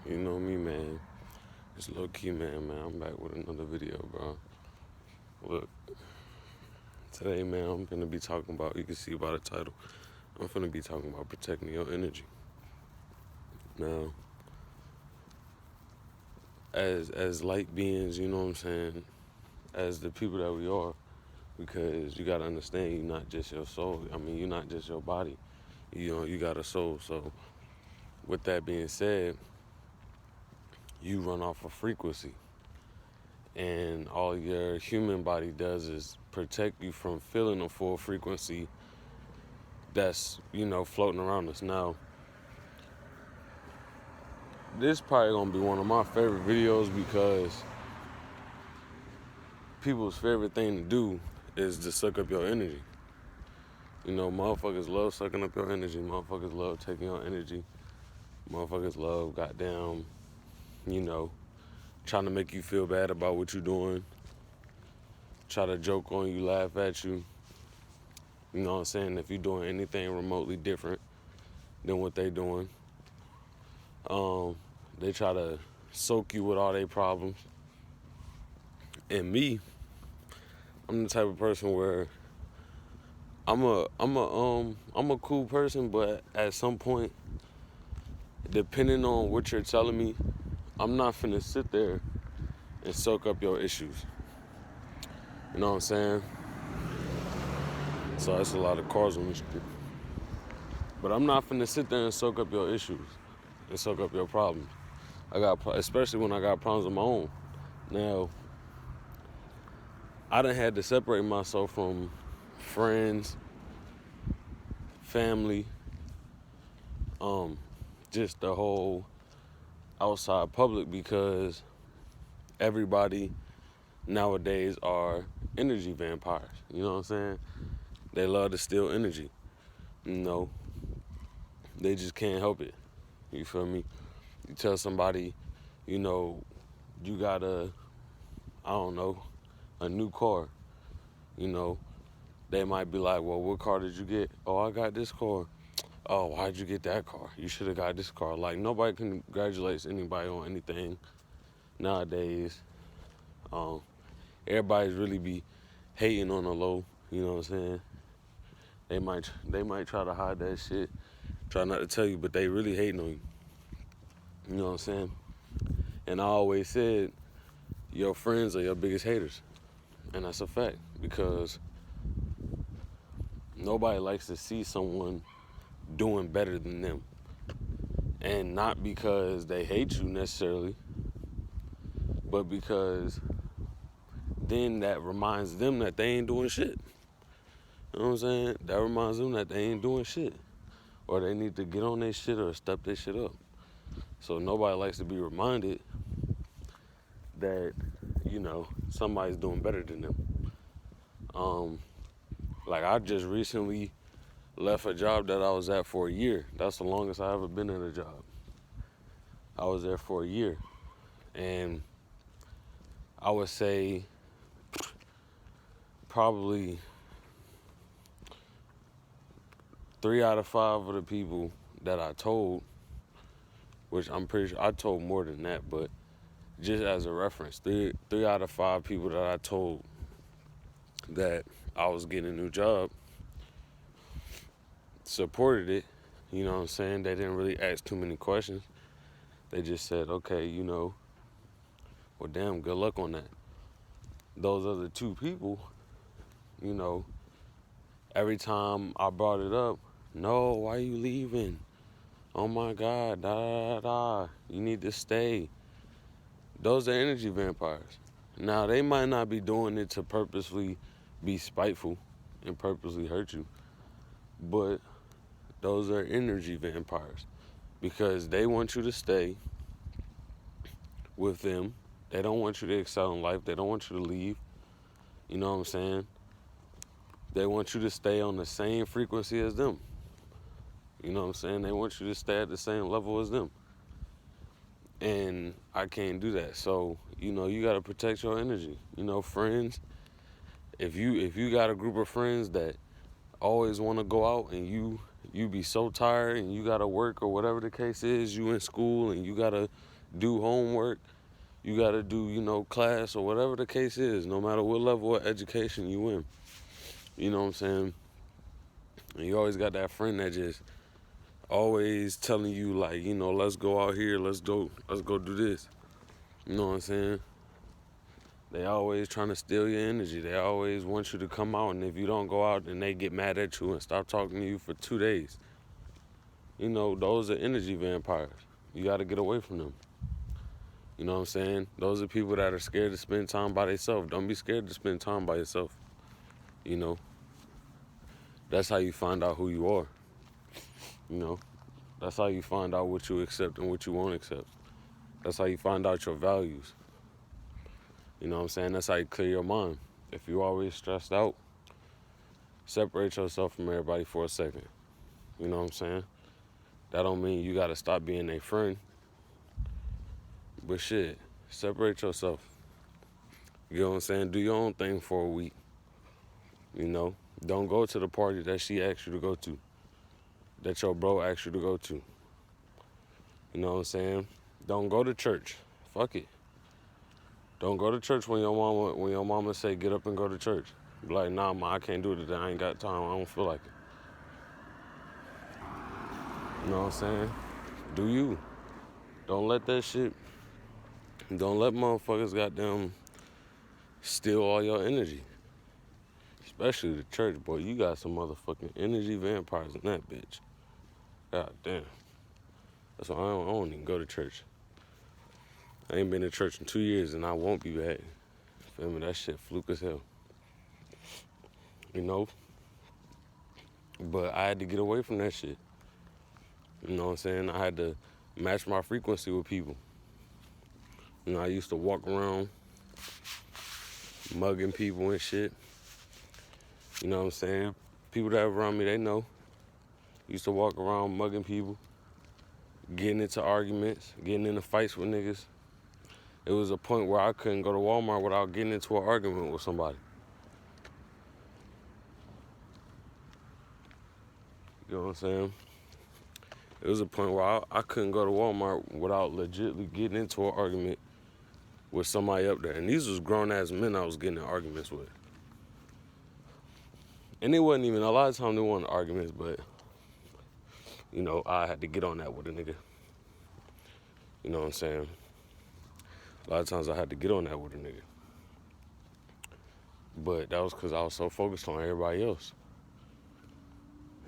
You know me, man. It's low key, man. I'm back with another video, bro. Look, today, man, I'm gonna be talking about. You can see by the title. I'm gonna be talking about protecting your energy. Now, as light beings, you know what I'm saying. As the people that we are, because you gotta understand, you're not just your soul. I mean, you're not just your body. You got a soul. So, with that being said, you run off a frequency. And all your human body does is protect you from feeling a full frequency that's floating around us. Now, this probably gonna be one of my favorite videos because people's favorite thing to do is to suck up your energy. Motherfuckers love sucking up your energy. Motherfuckers love taking your energy. Motherfuckers love goddamn, you know, trying to make you feel bad about what you're doing. Try to joke on you, laugh at you. You know what I'm saying? If you're doing anything remotely different than what they doing. They try to soak you with all their problems. And me, I'm the type of person where I'm a cool person, but at some point, depending on what you're telling me, I'm not finna sit there and soak up your issues. You know what I'm saying? So that's a lot of cars on the street. But I'm not finna sit there and soak up your issues and soak up your problems. Especially when I got problems of my own. Now, I done had to separate myself from friends, family, just the whole outside public because everybody nowadays are energy vampires. You know what I'm saying? They love to steal energy. They just can't help it. You feel me? You tell somebody, you got a new car. They might be like, well, what car did you get? Oh, I got this car. Oh, why'd you get that car? You should have got this car. Like, nobody congratulates anybody on anything nowadays. Everybody's really be hating on the low. You know what I'm saying? They might try to hide that shit, try not to tell you, but they really hating on you. You know what I'm saying? And I always said, your friends are your biggest haters. And that's a fact because nobody likes to see someone doing better than them. And not because they hate you necessarily, but because then that reminds them that they ain't doing shit. You know what I'm saying? That reminds them that they ain't doing shit. Or they need to get on their shit or step their shit up. So nobody likes to be reminded that, somebody's doing better than them. Like I just recently left a job that I was at for a year. That's the longest I ever been in a job. I was there for a year. And I would say probably 3 out of 5 of the people that I told, which I'm pretty sure I told more than that, but just as a reference, three out of 5 people that I told that I was getting a new job supported it. You know what I'm saying? They didn't really ask too many questions. They just said, okay, well, damn, good luck on that. Those other 2 people, every time I brought it up, no, why you leaving? Oh my God, da da da. You need to stay. Those are energy vampires. Now, they might not be doing it to purposely be spiteful and purposely hurt you, but those are energy vampires because they want you to stay with them. They don't want you to excel in life. They don't want you to leave. You know what I'm saying? They want you to stay on the same frequency as them. You know what I'm saying? They want you to stay at the same level as them. And I can't do that. So, you got to protect your energy. Friends, if you got a group of friends that always want to go out and you be so tired and you gotta work or whatever the case is, you in school and you gotta do homework, you gotta do, class or whatever the case is, no matter what level of education you in. You know what I'm saying? And you always got that friend that just always telling you like, let's go out here, let's go do this. You know what I'm saying? They always trying to steal your energy. They always want you to come out, and if you don't go out, then they get mad at you and stop talking to you for 2 days. Those are energy vampires. You got to get away from them. You know what I'm saying? Those are people that are scared to spend time by themselves. Don't be scared to spend time by yourself. That's how you find out who you are. That's how you find out what you accept and what you won't accept. That's how you find out your values. You know what I'm saying? That's how you clear your mind. If you're always stressed out, separate yourself from everybody for a second. You know what I'm saying? That don't mean you gotta stop being a friend. But shit, separate yourself. You know what I'm saying? Do your own thing for a week. Don't go to the party that she asked you to go to, that your bro asked you to go to. You know what I'm saying? Don't go to church. Fuck it. Don't go to church when your mama say get up and go to church. Be like, nah, ma, I can't do it today. I ain't got time. I don't feel like it. You know what I'm saying? Do you. Don't let that shit, don't let motherfuckers goddamn steal all your energy. Especially the church, boy. You got some motherfucking energy vampires in that bitch. God damn. That's why I don't even go to church. I ain't been to church in 2 years and I won't be back. Feel me? That shit fluke as hell. But I had to get away from that shit. You know what I'm saying? I had to match my frequency with people. I used to walk around mugging people and shit. You know what I'm saying? People that were around me, they know. Used to walk around mugging people, getting into arguments, getting into fights with niggas. It was a point where I couldn't go to Walmart without getting into an argument with somebody. You know what I'm saying? It was a point where I couldn't go to Walmart without legitimately getting into an argument with somebody up there. And these was grown-ass men I was getting in arguments with. And it wasn't even, a lot of times they weren't arguments, but, I had to get on that with a nigga. You know what I'm saying? A lot of times I had to get on that with a nigga. But that was because I was so focused on everybody else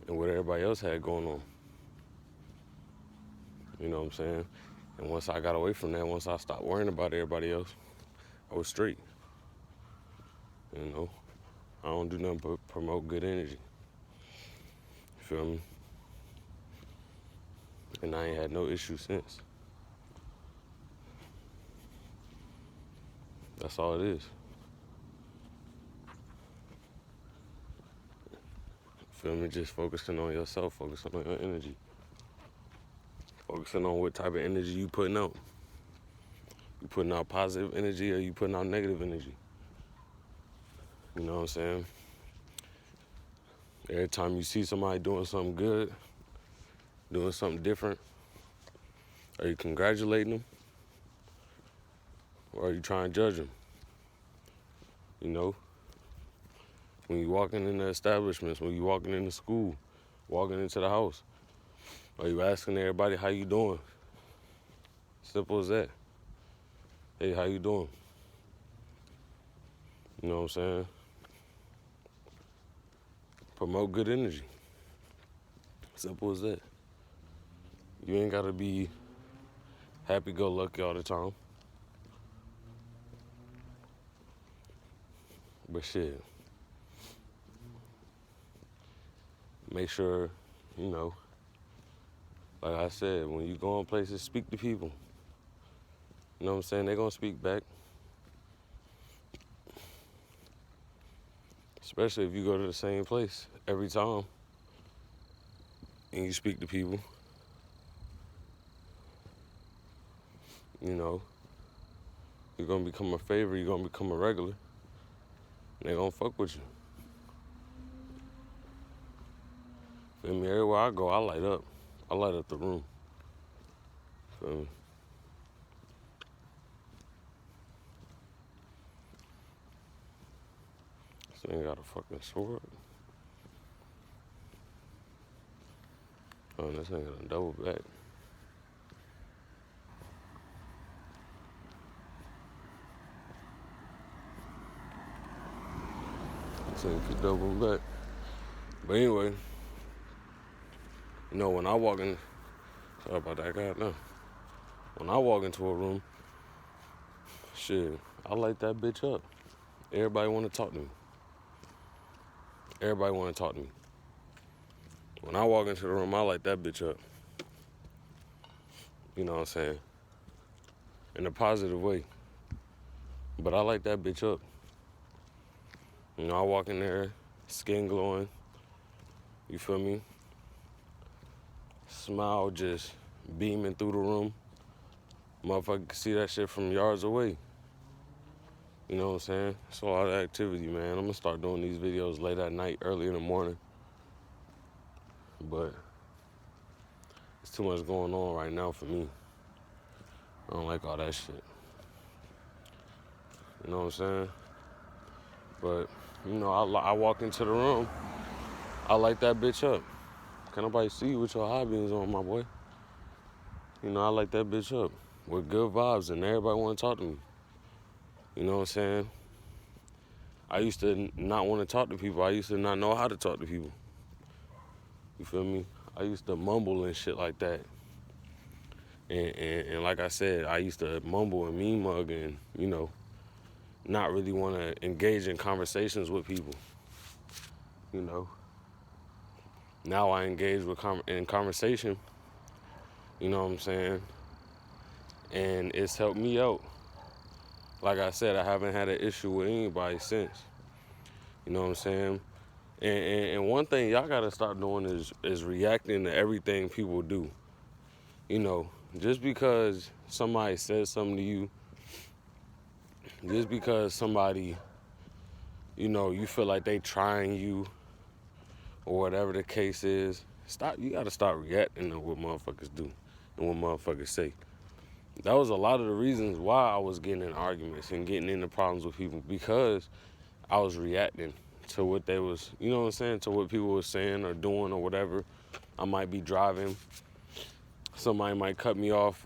and what everybody else had going on. You know what I'm saying? And once I got away from that, once I stopped worrying about everybody else, I was straight. I don't do nothing but promote good energy. You feel me? And I ain't had no issues since. That's all it is. Feel me? Just focusing on yourself, focusing on your energy. Focusing on what type of energy you putting out. You putting out positive energy or you putting out negative energy. You know what I'm saying? Every time you see somebody doing something good, doing something different, are you congratulating them? Or are you trying to judge them? When you walking in the establishments, when you walking into school, walking into the house, are you asking everybody how you doing? Simple as that. Hey, how you doing? You know what I'm saying? Promote good energy. Simple as that. You ain't gotta be happy-go-lucky all the time. But shit, make sure, like I said, when you go in places, speak to people. You know what I'm saying? They're gonna speak back. Especially if you go to the same place every time and you speak to people. You're gonna become a favorite, you're gonna become a regular. And they're gonna fuck with you. Feel me? Everywhere I go, I light up. I light up the room. Feel me? This nigga got a fucking sword. Oh, this nigga got a double back. This nigga could double back. But anyway, you know, when I walk in, sorry about that guy, no. When I walk into a room, shit, I light that bitch up. Everybody want to talk to me. Everybody want to talk to me. When I walk into the room, I light that bitch up. You know what I'm saying? In a positive way. But I light that bitch up. You know, I walk in there, skin glowing. You feel me? Smile just beaming through the room. Motherfucker can see that shit from yards away. You know what I'm saying? It's a lot of activity, man. I'm gonna start doing these videos late at night, early in the morning. But it's too much going on right now for me. I don't like all that shit. You know what I'm saying? But, you know, I walk into the room, I light that bitch up. Can't nobody see you with your high beams on, my boy. You know, I light that bitch up with good vibes, and everybody want to talk to me. You know what I'm saying? I used to not want to talk to people. I used to not know how to talk to people. You feel me? I used to mumble and shit like that. And like I said, I used to mumble and mean mug and, you know, not really want to engage in conversations with people. You know? Now I engage in conversation. You know what I'm saying? And it's helped me out. Like I said, I haven't had an issue with anybody since. You know what I'm saying? And one thing y'all gotta stop doing is reacting to everything people do. You know, just because somebody says something to you, just because somebody, you know, you feel like they trying you or whatever the case is, you gotta stop reacting to what motherfuckers do and what motherfuckers say. That was a lot of the reasons why I was getting in arguments and getting into problems with people, because I was reacting to what they was, you know what I'm saying, to what people were saying or doing or whatever. I might be driving, somebody might cut me off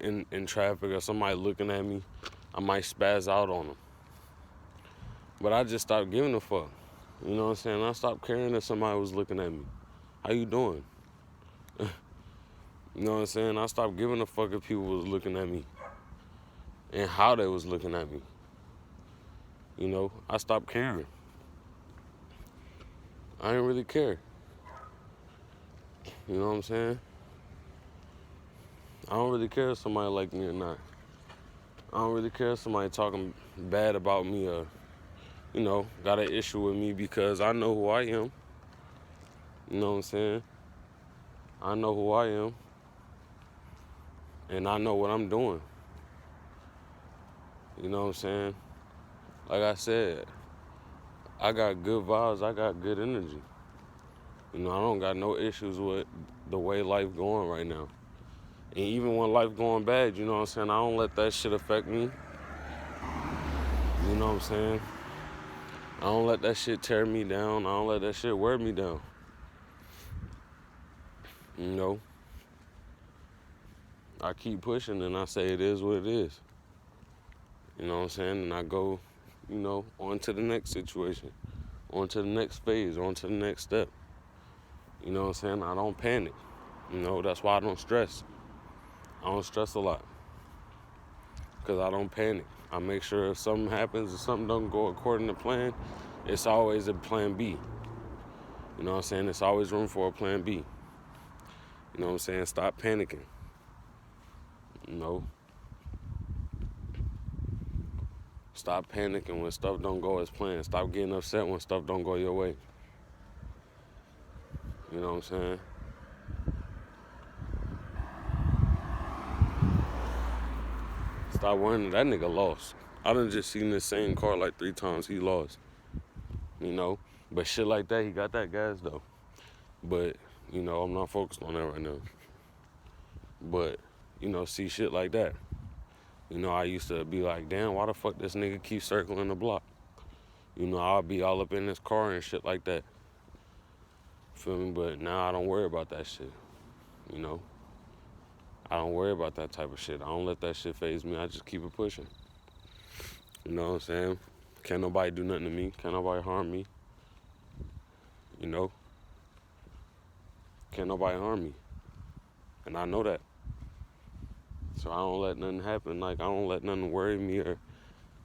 in traffic, or somebody looking at me, I might spaz out on them. But I just stopped giving a fuck. You know what I'm saying? I stopped caring if somebody was looking at me. How you doing? You know what I'm saying? I stopped giving a fuck if people was looking at me and how they was looking at me. You know, I stopped caring. I didn't really care. You know what I'm saying? I don't really care if somebody like me or not. I don't really care if somebody talking bad about me or, you know, got an issue with me, because I know who I am. You know what I'm saying? I know who I am. And I know what I'm doing. You know what I'm saying? Like I said, I got good vibes, I got good energy. You know, I don't got no issues with the way life going right now. And even when life going bad, you know what I'm saying, I don't let that shit affect me. You know what I'm saying? I don't let that shit tear me down. I don't let that shit wear me down. You know? I keep pushing and I say it is what it is. You know what I'm saying? And I go, you know, on to the next situation, on to the next phase, on to the next step. You know what I'm saying? I don't panic. You know, that's why I don't stress. I don't stress a lot, because I don't panic. I make sure if something happens, if something doesn't go according to plan, it's always a plan B. You know what I'm saying? There's always room for a plan B. You know what I'm saying? Stop panicking. You know? Stop panicking when stuff don't go as planned. Stop getting upset when stuff don't go your way. You know what I'm saying? Stop worrying. That nigga lost. I done just seen this same car like 3 times. He lost. You know? But shit like that, he got that gas though. But, I'm not focused on that right now. But, see shit like that. I used to be like, damn, why the fuck this nigga keep circling the block? I'll be all up in this car and shit like that. Feel me? But now I don't worry about that shit. I don't worry about that type of shit. I don't let that shit faze me. I just keep it pushing. You know what I'm saying? Can't nobody do nothing to me. Can't nobody harm me. Can't nobody harm me. And I know that. So I don't let nothing happen. Like, I don't let nothing worry me, or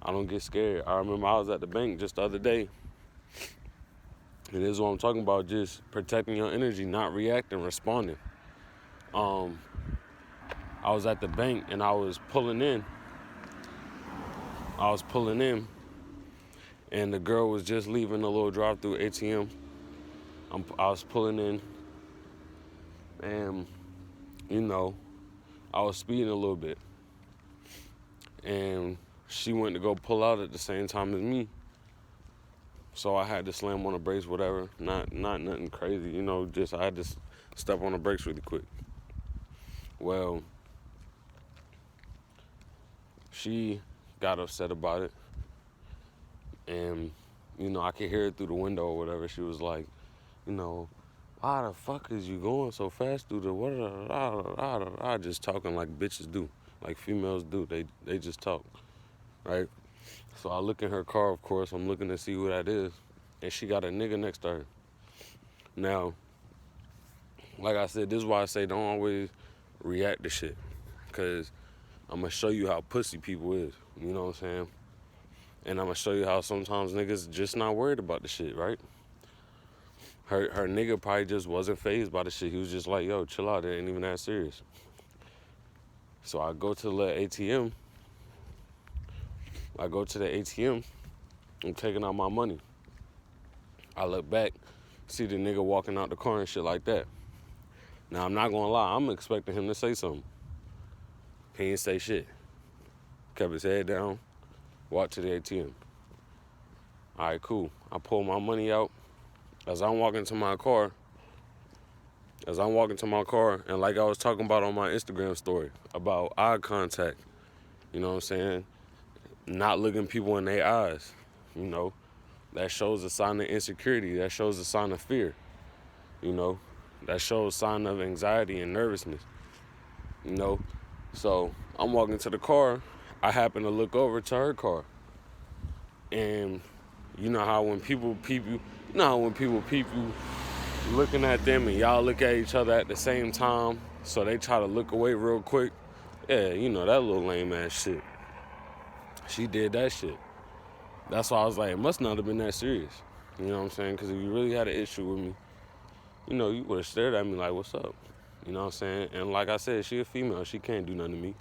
I don't get scared. I remember I was at the bank just the other day. And this is what I'm talking about, just protecting your energy, not reacting, responding. I was at the bank and I was pulling in. And the girl was just leaving the little drive-through ATM. I was pulling in, and I was speeding a little bit, and she went to go pull out at the same time as me. So I had to slam on the brakes, whatever. Not nothing crazy, just I had to step on the brakes really quick. Well, she got upset about it, and I could hear it through the window or whatever. She was like, why the fuck is you going so fast through the what? Just talking like bitches do, like females do. They just talk, right? So I look in her car, of course. I'm looking to see who that is, and she got a nigga next to her. Now, like I said, this is why I say don't always react to shit, cause I'm gonna show you how pussy people is. You know what I'm saying? And I'm gonna show you how sometimes niggas just not worried about the shit, right? Her nigga probably just wasn't fazed by the shit. He was just like, yo, chill out, it ain't even that serious. So I go to the ATM. I'm taking out my money. I look back, see the nigga walking out the car and shit like that. Now, I'm not gonna lie, I'm expecting him to say something. He didn't say shit. Kept his head down, walked to the ATM. All right, cool. I pull my money out. As I'm walking to my car, and like I was talking about on my Instagram story, about eye contact, you know what I'm saying? Not looking people in their eyes, that shows a sign of insecurity, that shows a sign of fear, that shows a sign of anxiety and nervousness, So I'm walking to the car, I happen to look over to her car, and you know how when people peep you, looking at them and y'all look at each other at the same time, so they try to look away real quick. Yeah, that little lame ass shit. She did that shit. That's why I was like, it must not have been that serious. You know what I'm saying? Because if you really had an issue with me, you would have stared at me like, what's up? You know what I'm saying? And like I said, she a female. She can't do nothing to me.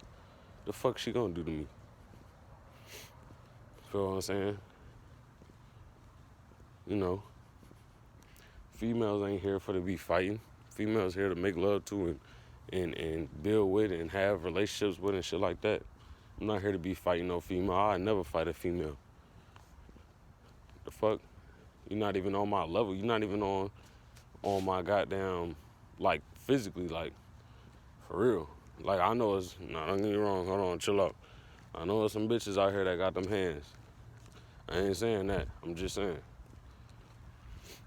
The fuck she gonna do to me? Feel what I'm saying? Females ain't here for to be fighting. Females here to make love to and build with and have relationships with and shit like that. I'm not here to be fighting no female. I never fight a female. The fuck? You're not even on my level. You're not even on my goddamn, like, physically, like, for real. Like, I know it's, don't get me wrong, hold on, chill out. I know there's some bitches out here that got them hands. I ain't saying that. I'm just saying.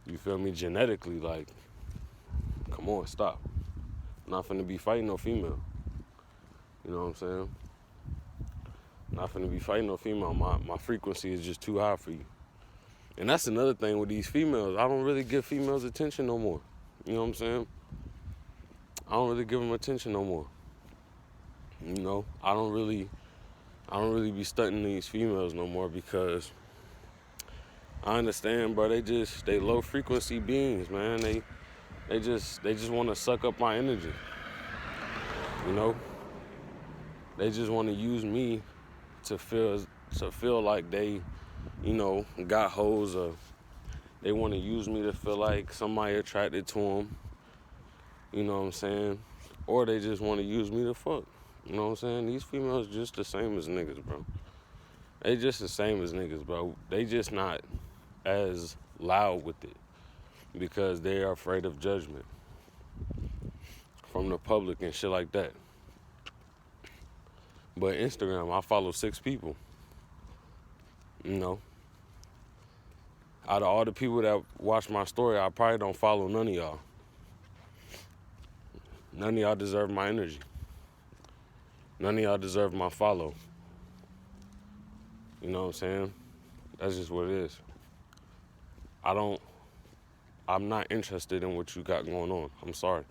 You feel me? Genetically, like, come on, stop. I'm not finna be fighting no female. You know what I'm saying? Not finna be fighting no female. My frequency is just too high for you. And that's another thing with these females. I don't really give females attention no more. You know what I'm saying? I don't really give them attention no more. I don't really be stunting these females no more, because I understand, bro. They low frequency beings, man. They just want to suck up my energy. They just want to use me to feel like they, got hoes, or they want to use me to feel like somebody attracted to them. You know what I'm saying? Or they just want to use me to fuck. You know what I'm saying? These females just the same as niggas, bro. They just the same as niggas, bro. They just not as loud with it. because they are afraid of judgment from the public and shit like that. But Instagram, I follow 6 people. You know, out of all the people that watch my story, I probably don't follow none of y'all. None of y'all deserve my energy. None of y'all deserve my follow. You know what I'm saying? That's just what it is. I'm not interested in what you got going on. I'm sorry.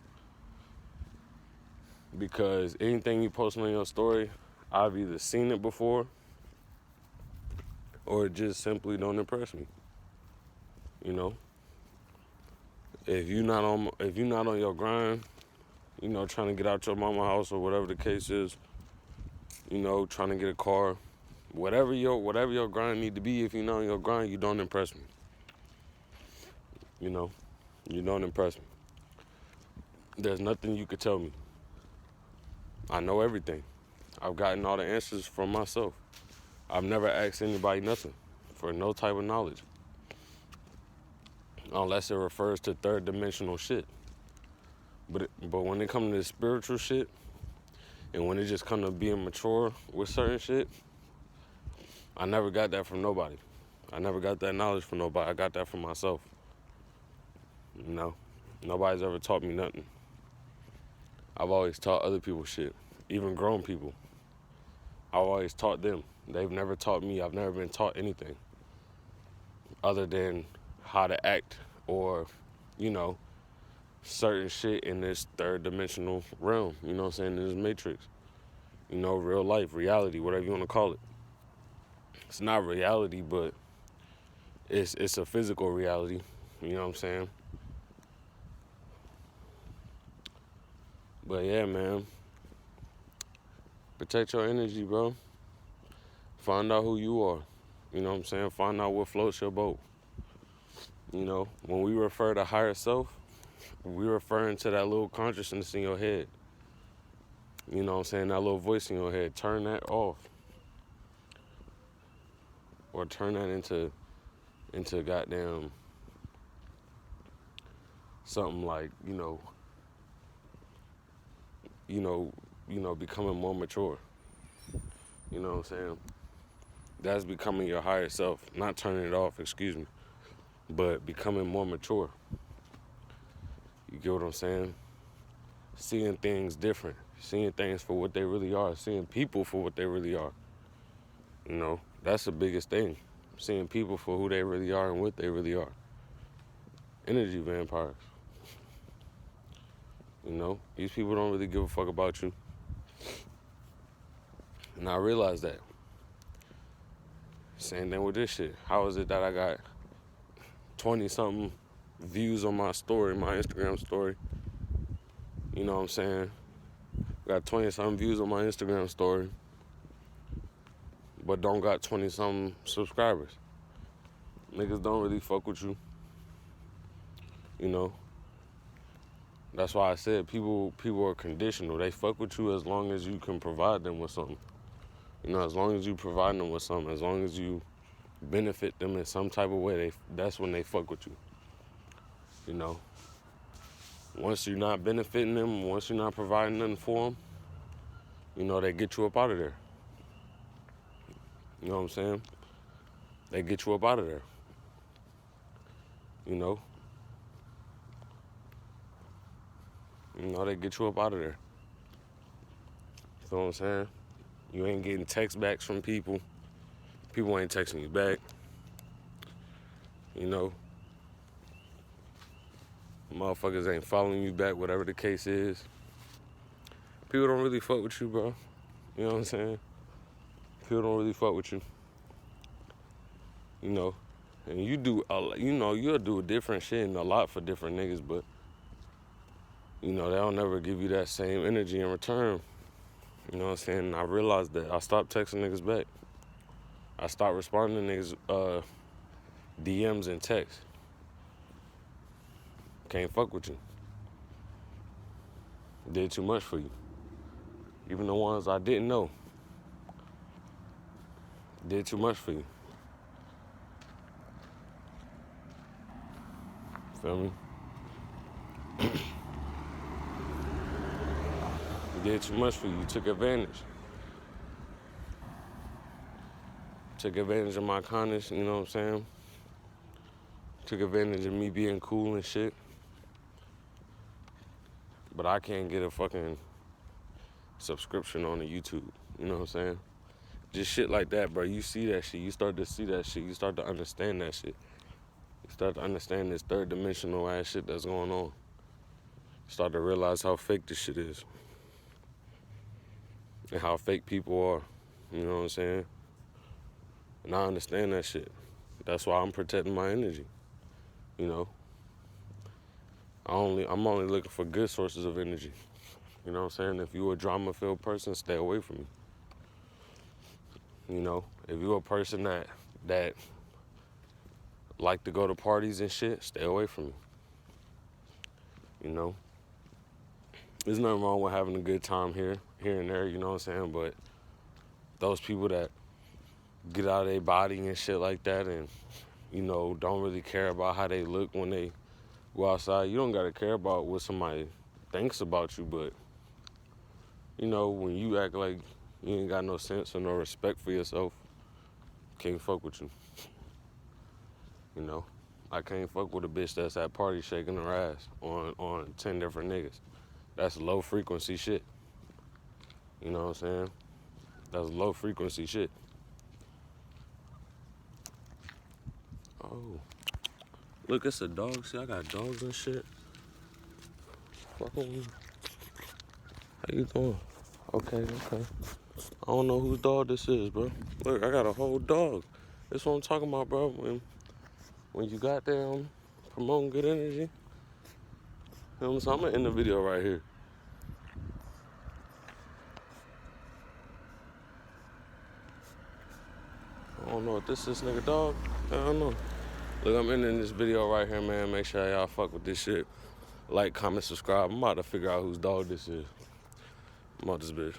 Because anything you post on your story, I've either seen it before or it just simply don't impress me. You know? If you're not on your grind, you know, trying to get out your mama house or whatever the case is, you know, trying to get a car, whatever your grind need to be, if you're not on your grind, you don't impress me. You know, you don't impress me. There's nothing you could tell me. I know everything. I've gotten all the answers from myself. I've never asked anybody nothing for no type of knowledge. Unless it refers to third dimensional shit. But when it comes to this spiritual shit, and when it just comes to being mature with certain shit, I never got that from nobody. I never got that knowledge from nobody. I got that from myself. You know, nobody's ever taught me nothing. I've always taught other people shit, even grown people. I've always taught them. They've never taught me. I've never been taught anything other than how to act or, you know, certain shit in this third dimensional realm, you know what I'm saying, in this matrix. You know, real life, reality, whatever you want to call it. It's not reality, but it's a physical reality, you know what I'm saying? But yeah, man, protect your energy, bro. Find out who you are, you know what I'm saying? Find out what floats your boat. You know, when we refer to higher self, we're referring to that little consciousness in your head. You know what I'm saying? That little voice in your head. Turn that off. Or turn that into goddamn something like, becoming more mature. You know what I'm saying? That's becoming your higher self. Not turning it off, excuse me. But becoming more mature. You get what I'm saying? Seeing things different. Seeing things for what they really are. Seeing people for what they really are. You know, that's the biggest thing. Seeing people for who they really are and what they really are. Energy vampires. You know, these people don't really give a fuck about you. And I realized that. Same thing with this shit. How is it that I got 20-something views on my story, my Instagram story? You know what I'm saying? Got 20-something views on my Instagram story, but don't got 20-something subscribers. Niggas don't really fuck with you. You know? That's why I said people are conditional. They fuck with you as long as you can provide them with something. You know, as long as you provide them with something, as long as you benefit them in some type of way, that's when they fuck with you. You know? Once you're not benefiting them, once you're not providing nothing for them, you know, they get you up out of there. You know what I'm saying? They get you up out of there. You know? They get you up out of there. You know what I'm saying? You ain't getting text backs from people. People ain't texting you back. You know? Motherfuckers ain't following you back, whatever the case is. People don't really fuck with you, bro. You know what I'm saying? People don't really fuck with you. You know? And you'll do different shit and a lot for different niggas, but they'll never give you that same energy in return. You know what I'm saying? And I realized that. I stopped texting niggas back. I stopped responding to niggas DMs and texts. Can't fuck with you. Did too much for you. Even the ones I didn't know did too much for you. feel me? You did too much for you. You took advantage. Took advantage of my kindness, you know what I'm saying? Took advantage of me being cool and shit. But I can't get a fucking subscription on the YouTube, you know what I'm saying? Just shit like that, bro. You see that shit. You start to see that shit. You start to understand that shit. You start to understand this third dimensional ass shit that's going on. You start to realize how fake this shit is. And how fake people are. You know what I'm saying? And I understand that shit. That's why I'm protecting my energy. You know? I'm only looking for good sources of energy. You know what I'm saying? If you're a drama-filled person, stay away from me. You know? If you're a person that like to go to parties and shit, stay away from me. You know? There's nothing wrong with having a good time here and there, you know what I'm saying? But those people that get out of their body and shit like that and, you know, don't really care about how they look when they go outside, you don't gotta care about what somebody thinks about you, but, you know, when you act like you ain't got no sense or no respect for yourself, can't fuck with you. You know? I can't fuck with a bitch that's at party shaking her ass on 10 different niggas. That's low frequency shit. You know what I'm saying? That's low frequency shit. Oh. Look, it's a dog. See, I got dogs and shit. Fuck with me. How you doing? Okay. I don't know whose dog this is, bro. Look, I got a whole dog. That's what I'm talking about, bro. When you got them promoting good energy, you know what I'm saying? I'm gonna end the video right here. I don't know if this is nigga dog. I don't know. Look, I'm ending this video right here, man. Make sure y'all fuck with this shit. Like, comment, subscribe. I'm about to figure out whose dog this is. I'm out this bitch.